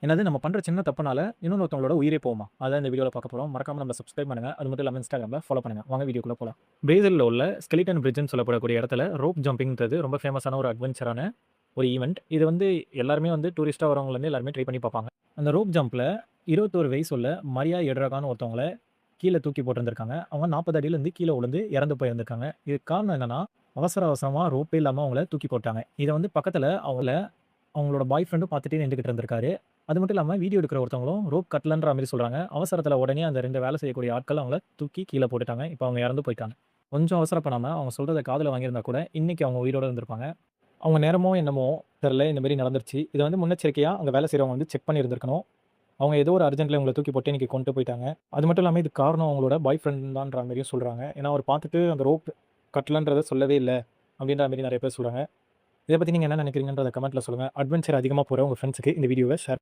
என்னது நம்ம பண்ற சின்ன தப்புனால இன்னொருத்தவங்களோட உயிரே போகுமா? அதான் இந்த வீடியோல பார்க்க போறோம். மறக்காம நம்மள சப்ஸ்கிரைப் பண்ணுங்க. அது மட்டும் இல்லாம Instagramல ஃபாலோ பண்ணுங்க. வாங்க வீடியோக்குள்ள போலாம். பிரேசில்ல உள்ள ஸ்கெலிட்டன் பிரிட்ஜ்ன்னு சொல்லப்படக்கூடிய இடத்துல ரோப் ஜம்பிங்ன்றது ரொம்ப ஃபேமஸான ஒரு அட்வென்ச்சரான ஒரு ஈவென்ட். இது வந்து எல்லாருமே வந்து டூரிஸ்ட்டா வரவங்கலேருந்து எல்லாருமே ட்ரை பண்ணி பார்ப்பாங்க. அந்த ரோப் ஜம்ப்ல 21 வயசு உள்ள மரியா எட்ரகான்னு ஒருத்தவங்கள கீழ தூக்கி போட்டிருந்திருக்காங்க. அவங்க 40 அடியிலேருந்து கீழ விழுந்து இறந்து போயிருந்திருக்காங்க. இதுக்கு காரணம் என்னன்னா, அவசரமா ரோப்பே இல்லாம அவங்கள தூக்கி போட்டாங்க. இத வந்து பக்கத்துல அவங்களோட பாய் ஃப்ரெண்டும் பார்த்துட்டே நின்டுகிட்டு இருந்திருக்காரு. அது மட்டும் இல்லாம வீடியோ எடுக்கிற ஒருத்தவங்களும் ரோப் கட்லன்ற மாரி சொல்றாங்க. அவசரத்துல உடனே அந்த 2 வேலை செய்யக்கூடிய ஆட்கள் அவங்கள தூக்கி கீழ போட்டுட்டாங்க. இப்ப அவங்க இறந்து போயிட்டாங்க. கொஞ்சம் அவசரப்படாம அவங்க சொல்றத காதுல வாங்கியிருந்தா கூட, இன்னைக்கு அவங்க உயிரோட இருந்திருப்பாங்க. அவங்க நேரமோ என்னமோ தெரியல, இந்த மாரி நடந்துருச்சு. இத வந்து முன்னெச்சரிக்கையா அங்க வேலை செய்றவங்க வந்து செக் பண்ணியிருந்திருக்கணும். அவங்க ஏதோ ஒரு அர்ஜென்ட்ல இவங்கள தூக்கி போட்டு இன்னைக்கு கொன்ட்டு போயிட்டாங்க. அது மட்டும் இல்லாம இதுக்கு காரணம் அவங்களோட பாய் ஃப்ரெண்ட் தான்ற மாரியும் சொல்றாங்க. ஏன்னா அவர் பார்த்துட்டு அந்த ரோப் கட்டலன்றத சொல்லவே இல்ல. அப்படின்ற மாரி நெறைய பேர் சொல்றாங்க. இத பத்தி நீங்க என்ன நினைக்கிறீங்கன்றத கமெண்ட்ல சொல்லுங்க. அட்வென்ச்சர் அதிகமா போற உங்க ஃப்ரெண்ட்ஸ்க்கு இந்த வீடியோவ ஷேர்